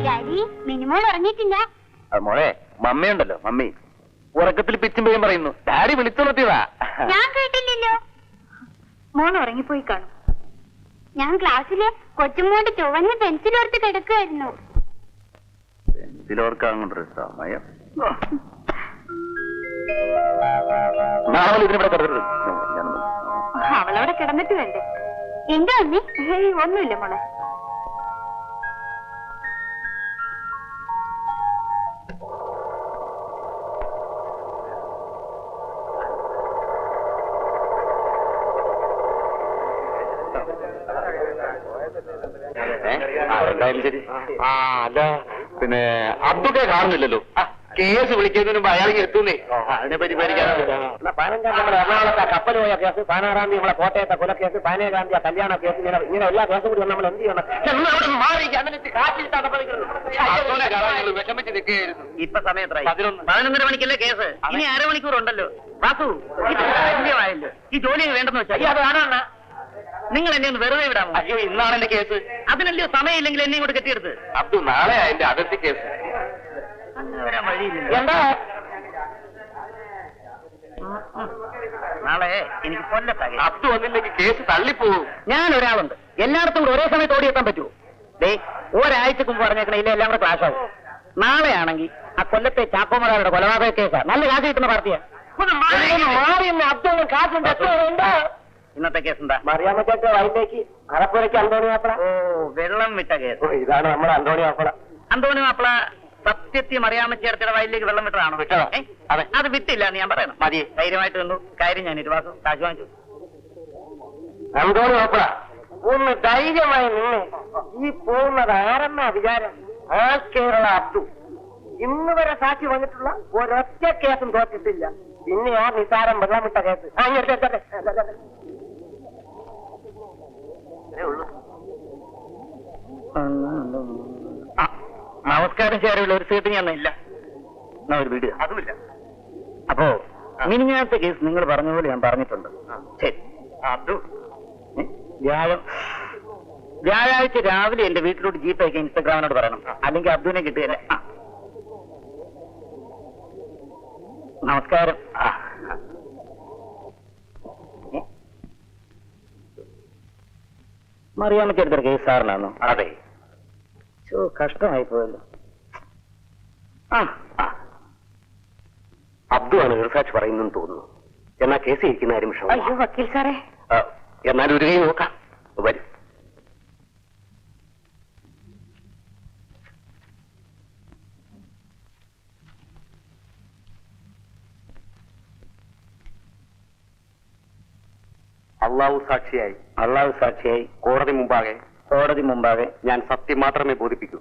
Daddy Minimol ഉറങ്ങിയിട്ടില്ല. മോളെ മമ്മിയുണ്ടല്ലോ, mummy ഉറക്കത്തിൽ പിച്ചും പേയും പറയുന്നു. ഡാഡി വിളിച്ചുണർത്തിയതാ. ഞാൻ കേട്ടില്ലല്ലോ. മോൻ ഉറങ്ങിപ്പോയി കാണും. ഞാൻ ക്ലാസ്സില് കൊച്ചുമോണ്ട് ചുവന്ന പെൻസിലോർത്ത് കിടക്കുമായിരുന്നു. പെൻസിലോർക്കാൻ കൊണ്ടൊരു സമയം. നാളെ ഇതിനിവിടെ കിടക്കരുത്. അവളവിടെ കിടന്നിട്ട് വേണ്ടേ? എന്താ അമ്മേ? ഒന്നുമില്ല മോളെ. എന്തായാലും ശരി. അല്ല പിന്നെ അബ്ദുക്കെ കാണുന്നില്ലല്ലോ. കേസ് വിളിക്കുന്നതിന് മുമ്പ് അയാൾക്ക് എത്തുന്നേ. അതിനെ പറ്റി പരിഹരിക്കാനാവില്ല. 15 നമ്മുടെ എറണാകുളത്തെ കപ്പൽ പോയ കേസ്, 16 തീയതി നമ്മളെ കോട്ടയത്തെ കൊലക്കേസ്, 17 തീയതി കല്യാണ കേസ്, ഇങ്ങനെ എല്ലാ കേസും കൂടി നമ്മൾ എന്ത് ചെയ്യണം? വിഷമിച്ച് നിൽക്കുകയായിരുന്നു. ഇപ്പൊ സമയം 11:30 മണിക്കല്ലേ കേസ്? ഇനി അരമണിക്കൂറുണ്ടല്ലോ. വാസു, ഇത് ധന്യമായല്ലോ. ഈ ജോലി വേണ്ടെന്ന് വെച്ചാൽ അത് കാണാണ്. നിങ്ങൾ എന്നെ ഒന്ന് വെറുതെ വിടാമോ? അയ്യോ, ഇന്നാണ് എന്റെ കേസ്. അതിനല്ലയോ സമയമില്ലെങ്കിൽ എന്നെ ഇങ്ങോട്ട് കെട്ടിയെടുത്ത്. അബ്ദു നാളെ എന്റെ അതിർത്തി കേസ്. വരാൻ വഴിയില്ല. എന്താ നാളെ എനിക്ക് കൊല്ലത്താകെ. അബ്ദു വന്നില്ലെങ്കിൽ കേസ് തള്ളിപ്പോവും. ഞാൻ ഒരാളുണ്ട്, എല്ലായിടത്തും കൂടെ ഒരേ സമയത്ത് ഓടിയെത്താൻ പറ്റുമോ? ഒരാഴ്ചക്ക് മുമ്പ് പറഞ്ഞേക്കണേ, ഇല്ല എല്ലാം കൂടെ ക്ലാഷ് ആവും. നാളെ ആണെങ്കിൽ ആ കൊല്ലത്തെ ചാക്കോമറാരുടെ കൊലപാതക കേസാ. നല്ല കാശ് കിട്ടുന്ന പാർട്ടിയാ. അബ്ദു കാശുണ്ട്. ഇന്നത്തെ കേസ് എന്താ? മറിയാമ്മച്ചേക്ക് വൈകിട്ടേക്ക് അറപ്പുരയ്ക്ക് അന്തോണി മാപ്പിള. ഓ, വെള്ളം വിട്ട കേസ്. ഇതാണ് നമ്മുടെ അന്തോണി മാപ്പിള. അന്തോണി മാപ്പിള സത്യത്തിൽ മറിയാമ്മച്ചേർത്തിയുടെ വയലിലേക്ക് വെള്ളം വിട്ടതാണോ? വിട്ടതാ. അതെ, അത് വിട്ടില്ല എന്ന് ഞാൻ പറയണം. മതി, ധൈര്യമായിട്ട് നിന്നു. കാര്യം ഞാൻ ഇരുവാസം കാശ് വാങ്ങിച്ചു. അന്തോണി മാപ്പിള ഒന്ന് ധൈര്യമായി നിന്ന്. ഈ പോകുന്നത് ആരെന്നാ വിചാരം? ആ കേരള അബ്ദു ഇന്ന് വരെ സാക്ഷി വന്നിട്ടുള്ള ഒരൊറ്റ കേസും തോറ്റിട്ടില്ല. പിന്നെ ആ നിസാരം വെള്ളം വിട്ട കേസ്. നമസ്കാരം ചേരുള്ള ഒരു സീറ്റ് ഞാൻ ഇല്ല. എന്നാ ഒരു വീട് അതുമില്ല. അപ്പോ മിനിഞ്ഞാത്ത കേസ് നിങ്ങൾ പറഞ്ഞ പോലെ ഞാൻ പറഞ്ഞിട്ടുണ്ട്. ശരി. അബ്ദു വ്യാഴാഴ്ച രാവിലെ എന്റെ വീട്ടിലോട്ട് ജീപ്പ് അയക്കാൻ ഇൻസ്റ്റഗ്രാമിനോട് പറയണം. അല്ലെങ്കിൽ അബ്ദുവിനെ കിട്ടുകയല്ലേ. നമസ്കാരം. മറിയാമ്മച്ചെടുത്തൊരു കേസ് സാറിനാണോ? അതെ. കഷ്ടമായി പോയല്ലോ. അബ്ദു ആണ് എഴുസാച്ച് പറയുന്നെന്ന് തോന്നുന്നു. എന്നാ കേസ് ഇരിക്കുന്ന കാര്യം വിഷമം. അയ്യോ വക്കീൽ സാറേ. എന്നാൽ ഒരു കൈ നോക്കാം. വരും. അള്ളാഹു സാക്ഷിയായി കോടതി മുമ്പാകെ ഞാൻ സത്യം മാത്രമേ ബോധിപ്പിക്കൂ.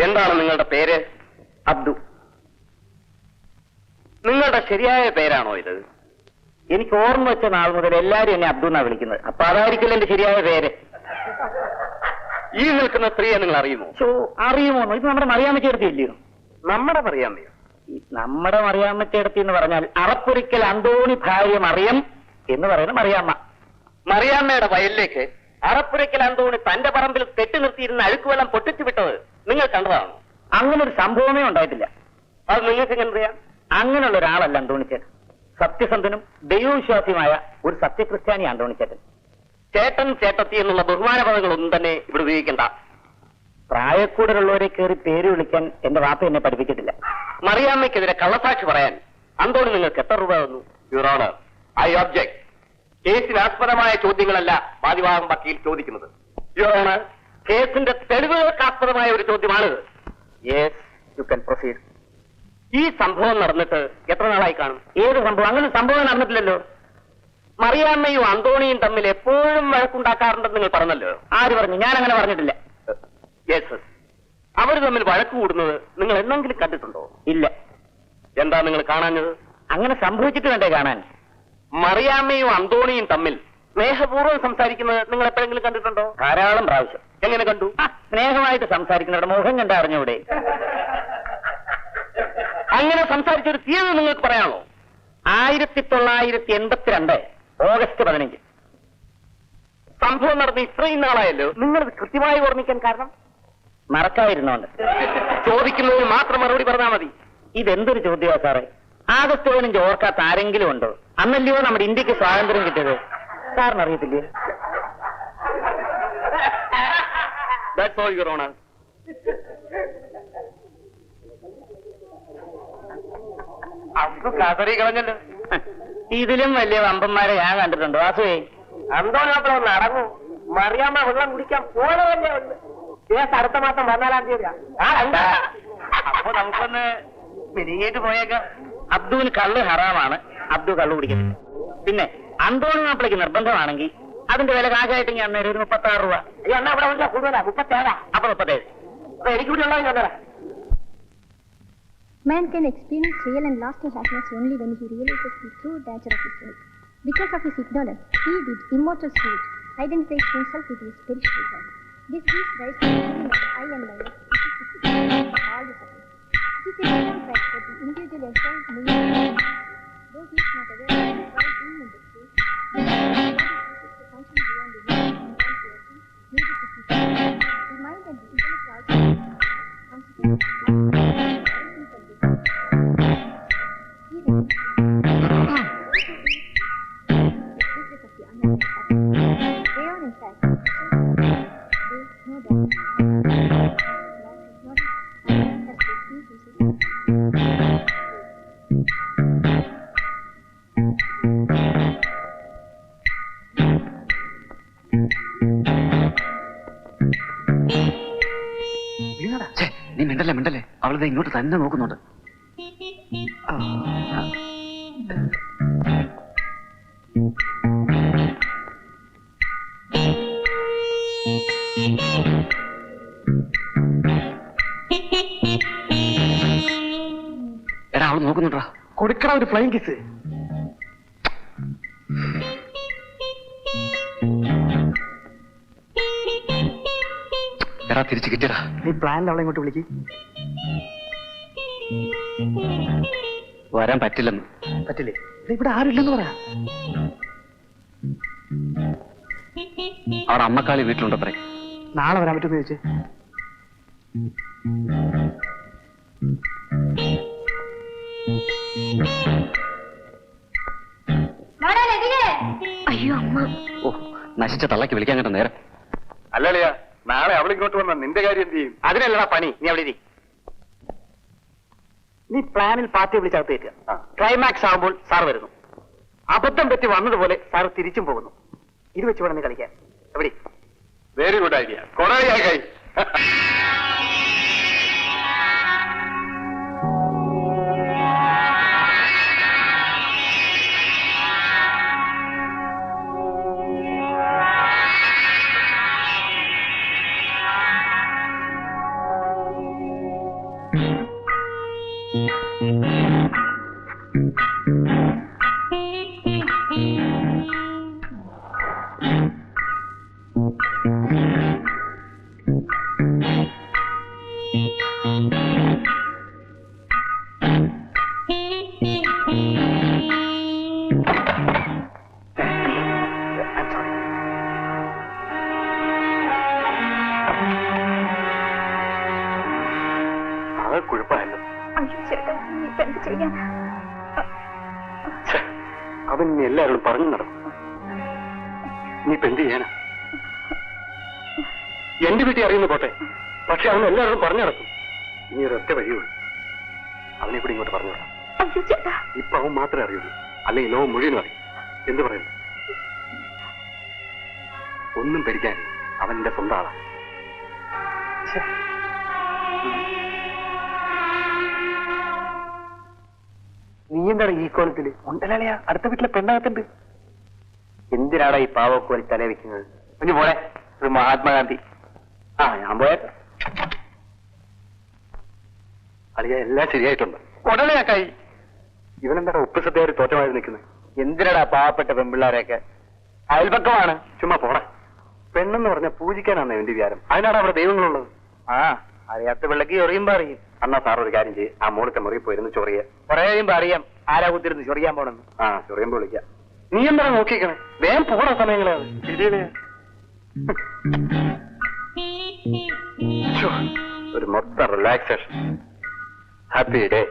എന്താണ് നിങ്ങളുടെ പേര്? അബ്ദു. നിങ്ങളുടെ ശരിയായ പേരാണോ ഇത്? എനിക്ക് ഓർമ്മ വെച്ച നാൾ മുതൽ എല്ലാരും എന്നെ അബ്ദു എന്നാ വിളിക്കുന്നത്. അപ്പൊ അതായിരിക്കില്ല എന്റെ ശരിയായ പേര്. ഈ നിൽക്കുന്ന സ്ത്രീയെ നിങ്ങൾ അറിയുമോ? അറിയുമോന്നോ? ഇത് നമ്മുടെ മറിയാമ്മച്ചേർത്തി ഇല്ലയോ? നമ്മുടെ മറിയാമ്മയോ? നമ്മുടെ മറിയാമ്മച്ചേർത്തി എന്ന് പറഞ്ഞാൽ അറപ്പൊരിക്കൽ അന്തോണി ഭാര്യ മറിയം എന്ന് പറയുന്ന മറിയാമ്മ. മറിയാമ്മയുടെ വയലിലേക്ക് അറപ്പുരയ്ക്കൽ അന്തോണി തന്റെ പറമ്പിൽ കെട്ടി നിർത്തിയിരുന്ന അഴുക്കുവെള്ളം പൊട്ടിച്ചു വിട്ടത് നിങ്ങൾ കണ്ടതാണോ? അങ്ങനെ ഒരു സംഭവമേ ഉണ്ടായിട്ടില്ല. അത് നിങ്ങൾക്ക് എങ്ങനെ അറിയാം? അങ്ങനെയുള്ള ഒരാളല്ല അന്തോണിച്ചേട്ടൻ. സത്യസന്ധനും ദൈവവിശ്വാസിയുമായ ഒരു സത്യക്രിസ്ത്യാനി അന്തോണിച്ചേട്ടൻ. ചേട്ടൻ ചേട്ടത്തി എന്നുള്ള ബഹുമാന പദങ്ങളൊന്നും തന്നെ ഇവിടെ ഉപയോഗിക്കണ്ട. പ്രായക്കൂടലുള്ളവരെ കയറി പേര് വിളിക്കാൻ എന്റെ വാപ്പ എന്നെ പഠിപ്പിച്ചിട്ടില്ല. മറിയാമ്മയ്ക്കെതിരെ കള്ളസാക്ഷി പറയാൻ അന്തോണി നിങ്ങൾക്ക് എത്ര രൂപ തന്നു? Your honour, I object. കേസിനാസ്പദമായ ചോദ്യങ്ങളല്ല വാദിവാദം വക്കീൽ ചോദിക്കുന്നത്. യുവർ ഓണർ, കേസിന്റെ തെളിവുകൾക്കാസ്പദമായ ഒരു ചോദ്യമാണിത്. Yes, you can proceed. ഈ സംഭവം നടന്നിട്ട് എത്ര നാളായി കാണും? ഏത് സംഭവം? അങ്ങനെ സംഭവം നടന്നിട്ടില്ലല്ലോ. മറിയാമ്മയും അന്തോണിയും തമ്മിൽ എപ്പോഴും വഴക്കുണ്ടാക്കാറുണ്ടെന്ന് നിങ്ങൾ പറഞ്ഞല്ലോ. ആര് പറഞ്ഞു? ഞാൻ അങ്ങനെ പറഞ്ഞിട്ടില്ല. യെസ്. അവർ തമ്മിൽ വഴക്ക് കൂടുന്നത് നിങ്ങൾ എന്നെങ്കിലും കണ്ടിട്ടുണ്ടോ? ഇല്ല. എന്താ നിങ്ങൾ കാണാഞ്ഞത്? അങ്ങനെ സംഭവിച്ചിട്ട് വേണ്ടേ കാണാൻ? മറിയാമ്മയും അന്തോണിയും തമ്മിൽ സ്നേഹപൂർവ്വം സംസാരിക്കുന്നത് നിങ്ങൾ എപ്പോഴെങ്കിലും കണ്ടിട്ടുണ്ടോ? ധാരാളം പ്രാവശ്യം. എങ്ങനെ കണ്ടു? സ്നേഹമായിട്ട് സംസാരിക്കുന്നവരുടെ മുഖം കണ്ടാ അറിഞ്ഞൂടെ? അങ്ങനെ സംസാരിച്ചൊരു തീയതി നിങ്ങൾക്ക് പറയാമോ? 1982 ഓഗസ്റ്റ് 15. സംഭവം നടന്ന് ഇത്രയും നാളായല്ലോ. നിങ്ങളിത് കൃത്യമായി ഓർമ്മിക്കാൻ കാരണം? മറക്കാതിരുന്നോണ്ട്. ചോദിക്കുന്നതിന് മാത്രം മറുപടി പറഞ്ഞാൽ മതി. ഇതെന്തൊരു ചോദ്യമാ സാറേ? ആഗസ്റ്റ് 15 ഓർക്കാത്ത ആരെങ്കിലും ഉണ്ടോ? അന്നല്ലയോ നമ്മുടെ ഇന്ത്യക്ക് സ്വാതന്ത്ര്യം കിട്ടിയത്. സാറിന് അറിയത്തില്ലേ? That's all, Your Honor. Abdu കതറി കളഞ്ഞല്ലോ. ഇതിലും വലിയ വമ്പന്മാരെ ഞാൻ കണ്ടിട്ടുണ്ടോ വാസുവേ? അന്തോനാത്ര ഒന്ന് അടങ്ങൂ. മറിയാമ്മ വെള്ളം കുടിക്കാൻ പോലതല്ലേ ഉണ്ട്. കേസ് അടുത്ത മാസം 14-ാം തീയതിയാ. അപ്പൊ നമുക്കൊന്ന് വെളിയേറ്റ് പോയേക്കാം. അബ്ദുവിന് കള്ള് ഹറാമാണ്. അബ്ദു കള്ളു കുടിക്കത്തില്ല. പിന്നെ അന്തോണി മാപ്പിളയ്ക്ക് നിർബന്ധമാണെങ്കിൽ അതിന്റെ വില കാശായിട്ട് ഞാൻ ഒരു 36 രൂപ. അയ്യോ എന്നാ ഇവിടെ കൂടുതലാ. 37. അപ്പൊ 37. അപ്പൊ എനിക്ക് കൂടി ഉള്ളത് ഞാൻ. Man can experience real and lasting happiness only when he realizes the true nature of his life. Because of his ignorance, he, with immortal spirit, identifies himself with his perishable body. This gives rise to the feeling of I am life, which is the secret of all the suffering. It is a known fact that the individual enjoys millions of lives. Though he is not aware of it while being in the state, the body chooses to function beyond the limits of consciousness needed to keep it. The mind and the intellect also constitute നീ മിണ്ടല്ലേ അവളിത് ഇങ്ങോട്ട് തന്നെ നോക്കുന്നുണ്ട്. എടാ അവള് നോക്കുന്നുണ്ടാ. കൊടുക്കണ ഒരു flying kiss. എടാ തിരിച്ചു കിട്ടിയടാ. നീ പ്ലാനിൽ അവളെ ഇങ്ങോട്ട് വിളിക്ക്. വരാൻ പറ്റില്ലെന്ന്. പറ്റില്ലേ? ഇവിടെ ആരുമില്ലെന്ന് പറയാ. അവിടെ അമ്മക്കാളി വീട്ടിലുണ്ടത്രേ. നാളെ വരാൻ പറ്റുമെന്ന് ചോദിച്ചേ. അയ്യോ അമ്മ. ഓ നശിച്ച തള്ളക്ക് വിളിക്കാൻ കേട്ട നേരം. അല്ലല്ലയാ, നാളെ അവളിങ്ങോട്ട് വന്ന നിന്റെ കാര്യം എന്ത് ചെയ്യും? അതിനല്ലടാ പണി. നീ അവിടെ ഇരി. നീ പ്ലാനിൽ പാർട്ടിയെ വിളിച്ചകത്ത് കയറ്റുക. ക്ലൈമാക്സ് ആകുമ്പോൾ സാർ വരുന്നു. അബദ്ധം പറ്റി വന്നതുപോലെ സാർ തിരിച്ചും പോകുന്നു. ഇത് വെച്ച് വേണം നീ കളിക്കാൻ. എവിടെ? Very good idea. കൊറേ കൈ. കുഴപ്പമായല്ലോ. അവൻ ഇനി എല്ലാവരോടും പറഞ്ഞു നടക്കും. നീ ഇപ്പൊ എന്ത് ചെയ്യാനാ? എന്റെ വീട്ടിൽ അറിയുന്നു പോട്ടെ, പക്ഷെ അവൻ എല്ലാവരോടും പറഞ്ഞു നടക്കും. ഇനി ഒരൊറ്റ വഴിയുള്ളൂ. അവനെ കൂടി ഇങ്ങോട്ട് പറഞ്ഞു വിടാം. ഇപ്പൊ അവൻ മാത്രമേ അറിയുള്ളൂ, അല്ലെങ്കിൽ ലോകം മുഴുവനും അറിയും. എന്ത് പറയുന്നു? ഒന്നും പേടിക്കാൻ, അവൻ എന്റെ സ്വന്തം ആളാണ്. നീ എന്താണ് ഈ കോലത്തില്? ഉണ്ടല്ലേ, അടുത്ത വീട്ടിലെ പെണ്ണകത്തുണ്ട്. എന്തിനാടാ ഈ പാവക്കോലി തല വെക്കുന്നത്? കുഞ്ഞു പോളെ, ഒരു മഹാത്മാഗാന്ധി. ആ ഞാൻ പോയേക്കാം. അളിയ എല്ലാം ശരിയായിട്ടുണ്ട്. ഉടനെയാക്കായി. ഇവനെന്താ ഉപ്പ് സദ്യയായി തോറ്റമായി നിൽക്കുന്നത്? എന്തിനടാ പാവപ്പെട്ട പെൺപിള്ളാരെയൊക്കെ? അയൽപക്കമാണ്. ചുമ്മാ പോടാ. പെണ്ണെന്ന് പറഞ്ഞാൽ പൂജിക്കാനാണ് എന്റെ വിചാരം. അതിനാണ് അവിടെ ദൈവങ്ങളുള്ളത്. ആ അറിയാത്ത പിള്ളക്ക് ചൊറിയുമ്പോ അറിയും. അന്നാ സാർ ഒരു കാര്യം ചെയ്യും, ആ മോളത്തെ മുറി പോയിരുന്നു ചൊറിയ. കുറെ കഴിയുമ്പോ അറിയാം ആരാ കുത്തിരുന്ന് ചൊറിയാൻ പോണെന്ന്. ആ ചൊറിയുമ്പോ വിളിക്കാം. നീ എന്താ നോക്കിക്കണേ? വേഗം പോണ സമയങ്ങളാണ്. ഒരു മൊത്തം റിലാക്സേഷൻ. Happy day.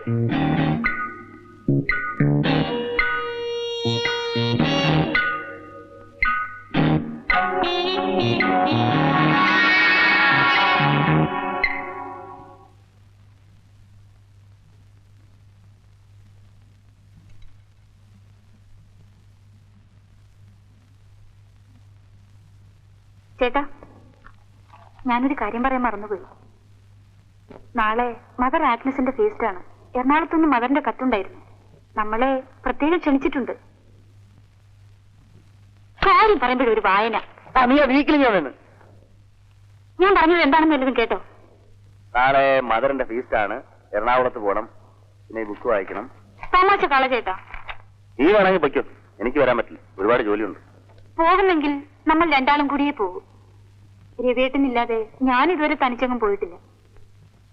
ചേട്ടാ, ഞാനൊരു കാര്യം പറയാൻ മറന്നുപോയി. നാളെ മദർ ആഗ്നസിന്റെ ഫീസ്റ്റാണ്. എറണാകുളത്തുനിന്ന് മദറിന്റെ കത്തുണ്ടായിരുന്നു. നമ്മളെ പ്രത്യേകം ക്ഷണിച്ചിട്ടുണ്ട്. കാര്യം പറയുമ്പോഴൊരു ഒരു വായന. ഞാൻ പറഞ്ഞത് എന്താണെന്ന് വല്ലതും കേട്ടോ? നാളെ മദറിന്റെ ഫീസ്റ്റാണ്. എറണാകുളത്ത് പോകണം. പിന്നെ ബുക്ക് വായിക്കണം. തമാശ കള ചേട്ടാ. നീ വേണമെങ്കിൽ പൊയ്ക്കോ, എനിക്ക് വരാൻ പറ്റില്ല. ഒരുപാട് ജോലിയുണ്ട്. പോകുന്നെങ്കിൽ നമ്മൾ രണ്ടാളും കൂടിയേ പോകും. രവിയേട്ടനില്ലാതെ ഞാൻ ഇതുവരെ തനിച്ചങ്ങും പോയിട്ടില്ല.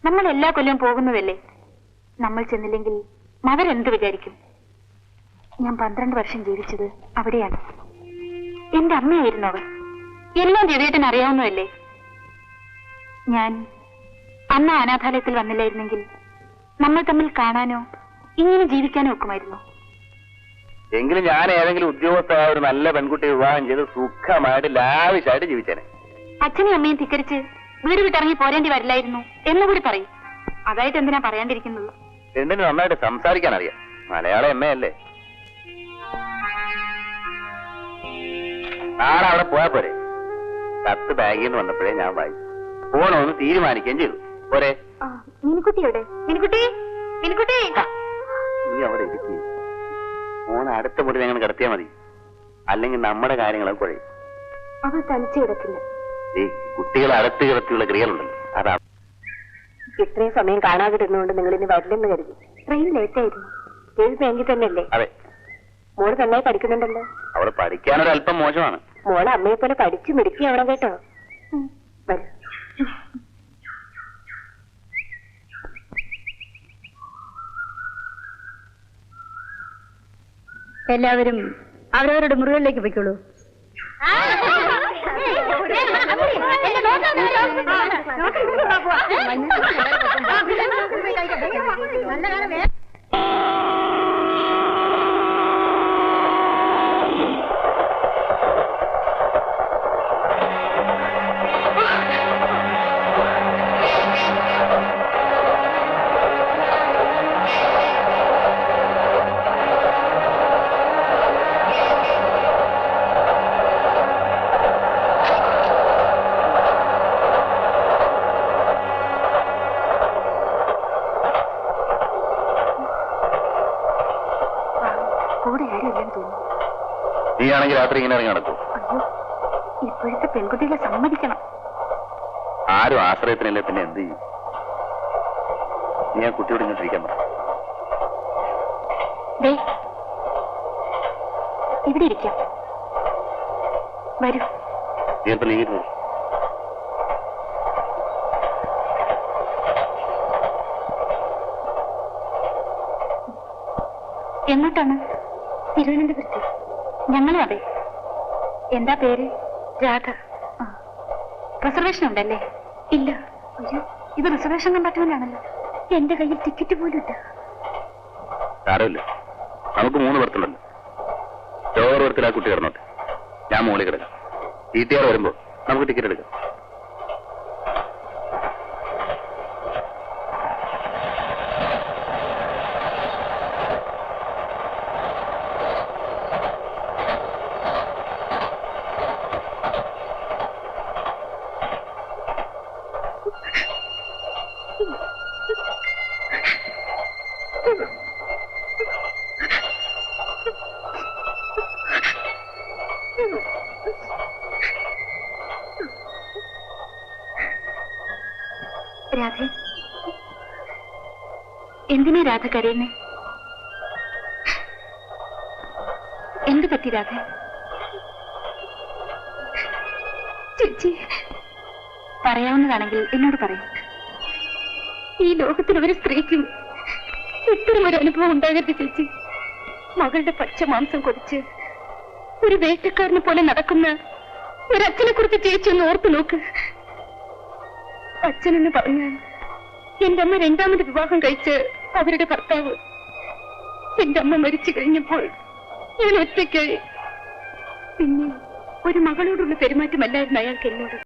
നമ്മൾ എല്ലാ കൊല്ലവും പോകുന്നതല്ലേ. നമ്മൾ ചെന്നില്ലെങ്കിൽ മദർ എന്ത് വിചാരിക്കും? ഞാൻ 12 വർഷം ജീവിച്ചത് അവിടെയാണ്. എന്റെ അമ്മയായിരുന്നു അവർ. എല്ലാം രവിയേട്ടൻ അറിയാവുന്നതല്ലേ. ഞാൻ അന്ന് അനാഥാലയത്തിൽ വന്നില്ലായിരുന്നെങ്കിൽ നമ്മൾ തമ്മിൽ കാണാനോ ഇങ്ങനെ ജീവിക്കാനോ ഒക്കുമായിരുന്നു. എങ്കിലും ഞാൻ ഏതെങ്കിലും ഉദ്യോഗസ്ഥയായ ഒരു നല്ല പെൺകുട്ടിയെ വിവാഹം ചെയ്ത് സുഖമായിട്ട് ലാവിശായിട്ട് ജീവിച്ചേനെ. അച്ഛനും അമ്മയും ധിക്കരിച്ച് വീട് വിട്ടിറങ്ങി പോരേണ്ടി വരില്ലായിരുന്നു എന്നുകൂടി പറയും. അതായിട്ട് എന്തിനാ പറയാണ്ടിരിക്കുന്നത്? രണ്ടിന് നന്നായിട്ട് സംസാരിക്കാൻ അറിയാം. മലയാളം എമ്മയല്ലേ. നാളെ അവിടെ പോയാ പോരെ. കത്ത് ബാഗിൽ നിന്ന് വന്നപ്പോഴേ ഞാൻ വായിച്ചു. പോണോന്ന് തീരുമാനിക്കുകയും ചെയ്തു. പോരെ? മിനിക്കുട്ടിയുടെ മിനിക്കുട്ടി മിനിക്കുട്ടി നീ അവിടെ ഇരിക്കും. മോനെ അടുത്ത മുറി ഞങ്ങൾ കിടത്തിയാൽ മതി. അല്ലെങ്കിൽ നമ്മുടെ കാര്യങ്ങളൊക്കെ കുഴയും. അവൾ തനിച്ചു കിടക്കില്ല. ഈ കുട്ടികളെ അടുത്ത് കിടത്തിയുള്ള ക്രിയകളുണ്ടല്ലോ, അതാണ്. ഇത്രയും സമയം കാണാതിരുന്നുകൊണ്ട് നിങ്ങൾ ഇനി വരില്ലെന്ന് കരുതി. ട്രെയിൻ ലേറ്റ് ആയിരുന്നു. ഏഴ് ബാങ്കിൽ തന്നെയല്ലേ? അതെ. മോള് നന്നായി പഠിക്കുന്നുണ്ടല്ലോ. അവള് പഠിക്കാനൊരല്പം മോശമാണ്. മോളെ അമ്മയെ പോലെ പഠിച്ചു മിടുക്കി ആവണം കേട്ടോ. വരൂ. എല്ലാവരും അവരവരുടെ മുറികളിലേക്ക് പോയിക്കോളൂ. നീയാണെങ്കിൽ രാത്രി ഇങ്ങനെ ഇറങ്ങി നടക്കും. അയ്യോ, ഇപ്പോഴത്തെ പെൺകുട്ടികളെ സമ്മതിക്കണം. ആരും ആശ്രയത്തിനല്ലേ, പിന്നെ എന്ത് ചെയ്യും? നീ ആ കുട്ടിയോട് ഇങ്ങോട്ടിരിക്കാൻ പറ. ഇവിടെ ഇരിക്കാം. വരൂ. നീ ഇപ്പൊ നീങ്ങി. എങ്ങോട്ടാണ്? തിരുവനന്തപുരത്ത്. ഞങ്ങളും അതെ. എന്താ പേര്? രാധ. റിസർവേഷൻ ഉണ്ടല്ലേ? ഇല്ല. അയ്യോ, ഇത് റിസർവേഷൻ കമ്പാർട്ട്മെന്റാണല്ലോ. എന്റെ കയ്യിൽ ടിക്കറ്റ് പോലും ഇല്ല. സാരമില്ല, നമുക്ക് 3 ബർത്തുണ്ടല്ലോ. ലോവർ ബർത്തിൽ ആ കുട്ടി കിടന്നോട്ടെ, ഞാൻ മുകളിൽ കിടക്കാം. TTR വരുമ്പോ നമുക്ക് ടിക്കറ്റ് എടുക്കാം. രാധ, എന്തിനാ രാധ കരയുന്നേ? എന്ത് പറ്റി രാധ? ചേച്ചി, പറയാവുന്നതാണെങ്കിൽ എന്നോട് പറയൂ. ഈ ലോകത്തിൽ ഒരു സ്ത്രീക്കും ഇത്തരം ഒരു അനുഭവം ഉണ്ടാകരുത് ചേച്ചി. മകളുടെ പച്ച മാംസം കൊതിച്ച് ഒരു വേട്ടക്കാരനെ പോലെ നടക്കുന്ന ഒരച്ഛനെ കുറിച്ച് ചേച്ചി ഒന്ന് ഓർത്തു നോക്ക്. അച്ഛനെന്ന് പറഞ്ഞാൽ എന്റെ അമ്മ രണ്ടാമത് വിവാഹം കഴിച്ച് അവരുടെ ഭർത്താവ്. എന്റെ അമ്മ മരിച്ചു കഴിഞ്ഞപ്പോൾ ഞാൻ ഒറ്റയ്ക്കായി. പിന്നെ ഒരു മകളോടുള്ള പെരുമാറ്റമല്ലായിരുന്നു അയാൾക്ക് എന്നോട്.